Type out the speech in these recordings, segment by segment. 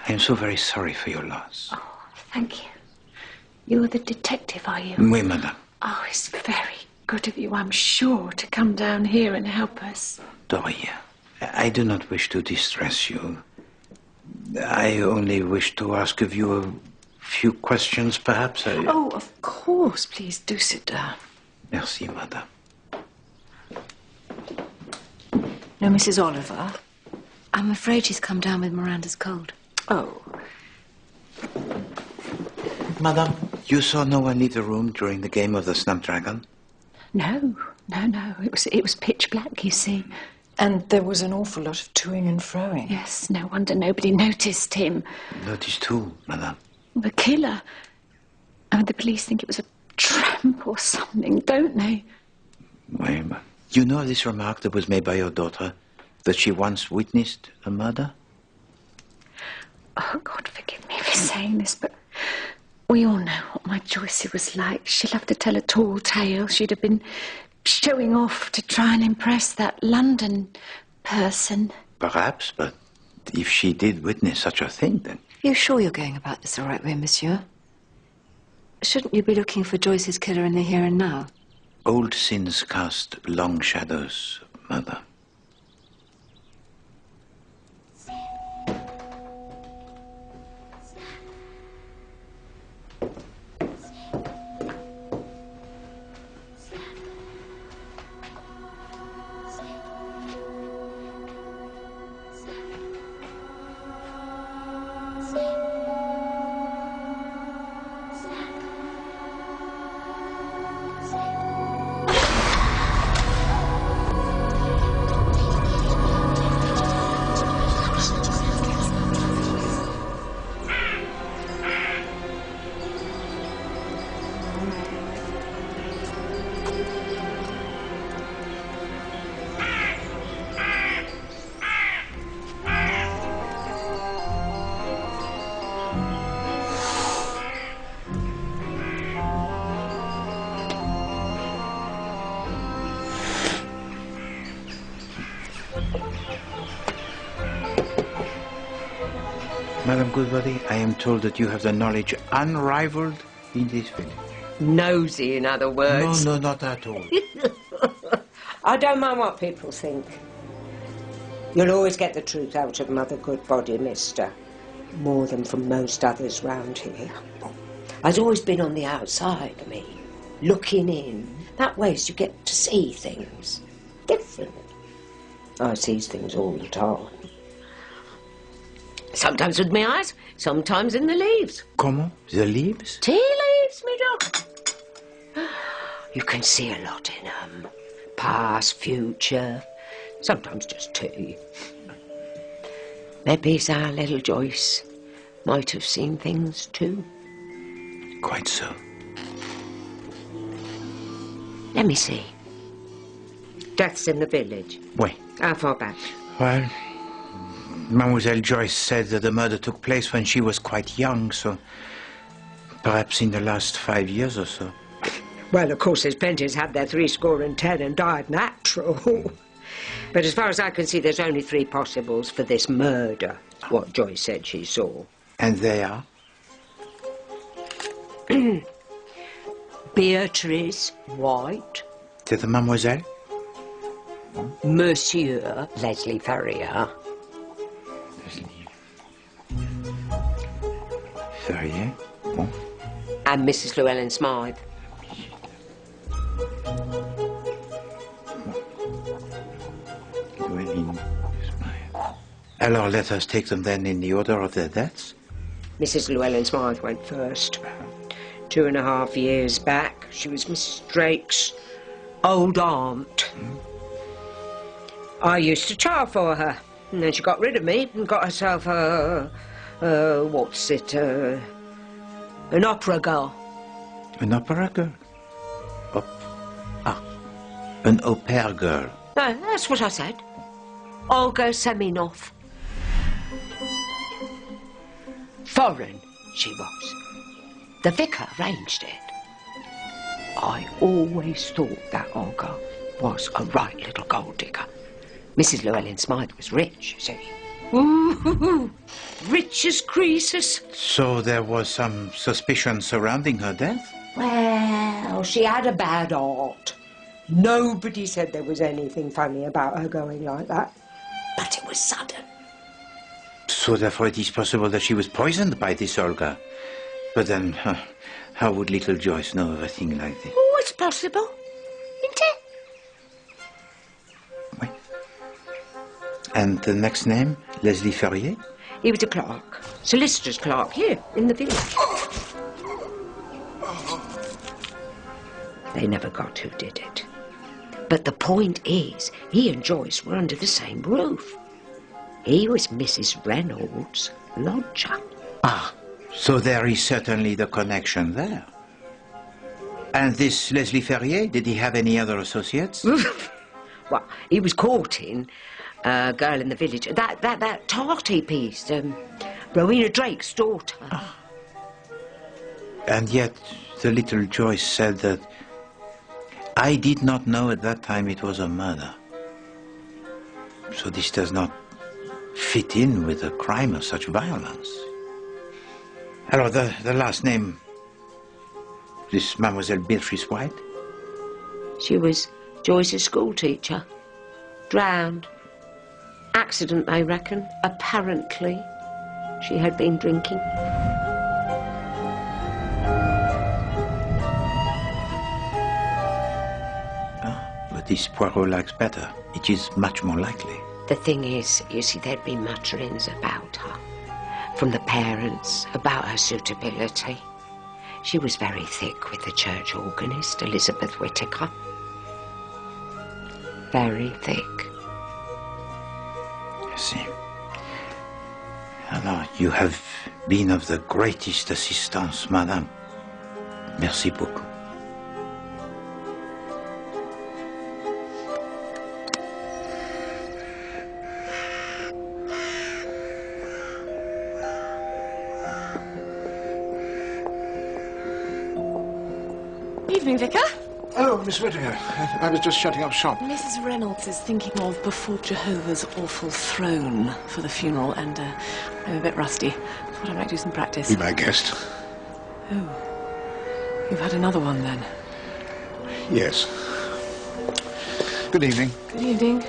I am so very sorry for your loss. Oh, thank you. You're the detective, are you? Oui, madame. Oh, it's very good of you, I'm sure, to come down here and help us. Doria, I do not wish to distress you. I only wish to ask of you a few questions, perhaps. Oh, of course. Please do sit down. Merci, madame. No, Mrs. Oliver? I'm afraid she's come down with Miranda's cold. Oh. Madame, you saw no one leave the room during the game of the Snapdragon? No. It was pitch black, you see. And there was an awful lot of toing and froing. Yes, no wonder nobody noticed him. Noticed who, madame? The killer. Oh, the police think it was a tramp or something, don't they? Oui, but you know this remark that was made by your daughter, that she once witnessed a murder? Oh, God, forgive me for saying this, but we all know what my Joyce was like. She loved to tell a tall tale. She'd have been showing off to try and impress that London person. Perhaps, but if she did witness such a thing, then... Are you sure you're going about this the right way, monsieur? Shouldn't you be looking for Joyce's killer in the here and now? Old sins cast long shadows, mother. Madam Goodbody, I am told that you have the knowledge unrivaled in this village. Nosy, in other words. No, not at all. I don't mind what people think. You'll always get the truth out of Mother Goodbody, mister. More than from most others round here. I've always been on the outside, me. Looking in. That ways you get to see things. Different. I sees things all the time. Sometimes with my eyes, sometimes in the leaves. Comment? The leaves? Tea leaves, me dog. You can see a lot in them. Past, future, sometimes just tea. Maybe our little Joyce might have seen things too. Quite so. Let me see. Deaths in the village. Oui. How far back? Well, Mademoiselle Joyce said that the murder took place when she was quite young, so perhaps in the last 5 years or so. Well, of course, there's plenty has had their 70 and died natural. But as far as I can see, there's only 3 possibles for this murder, what Joyce said she saw. And they are? Beatrice White. C'est the mademoiselle? Monsieur Leslie Ferrier. Ferrier? Bon. And Mrs. Llewellyn Smythe. Llewellyn Smythe. Alors let us take them then in the order of their deaths. Mrs. Llewellyn Smythe went first. 2.5 years back, she was Mrs. Drake's old aunt. I used to char for her, and then she got rid of me and got herself an opera girl. An opera girl? An au pair girl. No, that's what I said. Olga Semenov. Foreign, she was. The vicar arranged it. I always thought that Olga was a right little gold digger. Mrs. Llewellyn Smythe was rich, you see. Ooh, rich as Croesus. So there was some suspicion surrounding her death? Well, she had a bad heart. Nobody said there was anything funny about her going like that. But it was sudden. So therefore it is possible that she was poisoned by this Olga. But then, how would little Joyce know of a thing like this? Oh, it's possible, isn't it? Oui. And the next name, Leslie Ferrier? He was a clerk, solicitor's clerk here in the village. They never got who did it. But the point is, he and Joyce were under the same roof. He was Mrs. Reynolds' lodger. Ah, so there is certainly the connection there. And this Leslie Ferrier, did he have any other associates? Well, he was courting a girl in the village. That tarty piece, Rowena Drake's daughter. Ah. And yet the little Joyce said that I did not know at that time it was a murder. So this does not fit in with a crime of such violence. Alors, the last name, this Mademoiselle Beatrice White? She was Joyce's schoolteacher. Drowned. Accident, they reckon. Apparently, she had been drinking. But this Poirot likes better. It is much more likely. The thing is, you see, there'd been mutterings about her. From the parents, about her suitability. She was very thick with the church organist, Elizabeth Whittaker. Very thick. I see. Alors, you have been of the greatest assistance, madame. Merci beaucoup. Evening, Vicar. Oh, Miss Whittaker. I was just shutting up shop. Mrs. Reynolds is thinking of Before Jehovah's Awful Throne for the funeral, and I'm a bit rusty. Thought I might do some practice. Be my guest. Oh. You've had another one, then? Yes. Good evening. Good evening.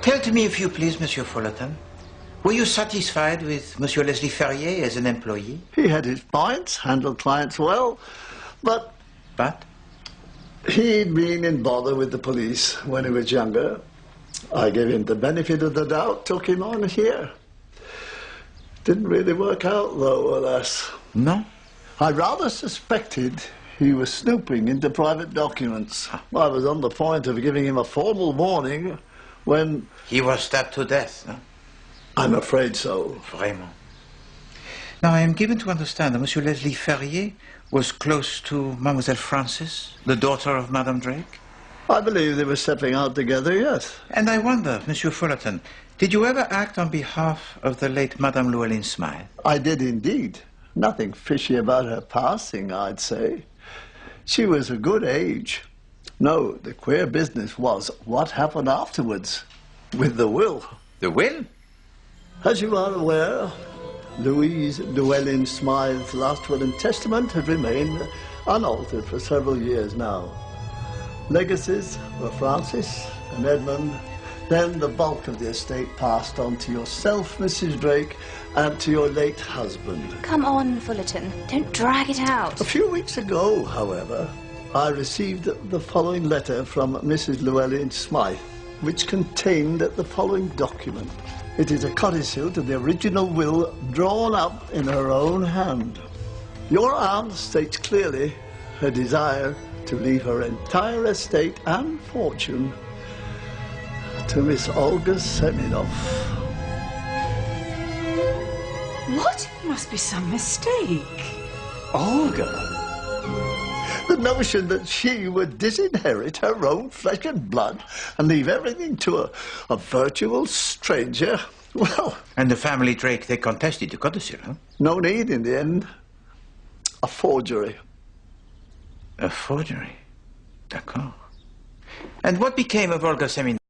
Tell to me, if you please, Monsieur Fullerton. Were you satisfied with Monsieur Leslie Ferrier as an employee? He had his points, handled clients well, but... But? He'd been in bother with the police when he was younger. I gave him the benefit of the doubt, took him on here. Didn't really work out, though, alas. No? I rather suspected he was snooping into private documents. I was on the point of giving him a formal warning when... He was stabbed to death, no? I'm afraid so. Vraiment. Now, I am given to understand that Monsieur Leslie Ferrier was close to Mademoiselle Frances, the daughter of Madame Drake? I believe they were stepping out together, yes. And I wonder, Monsieur Fullerton, did you ever act on behalf of the late Madame Llewellyn Smythe? I did indeed. Nothing fishy about her passing, I'd say. She was a good age. No, the queer business was what happened afterwards with the will. The will? As you are aware, Louise Llewellyn Smythe's last will and testament have remained unaltered for several years now. Legacies were Francis and Edmund. Then the bulk of the estate passed on to yourself, Mrs. Drake, and to your late husband. Come on, Fullerton. Don't drag it out. A few weeks ago, however, I received the following letter from Mrs. Llewellyn Smythe, which contained the following document. It is a codicil to the original will drawn up in her own hand. Your aunt states clearly her desire to leave her entire estate and fortune to Miss Olga Seminoff. What? Must be some mistake. Olga? The notion that she would disinherit her own flesh and blood and leave everything to a virtual stranger, well... And the family Drake, they contested the codicil, huh? No need in the end. A forgery. A forgery? D'accord. And what became of Olga Semin?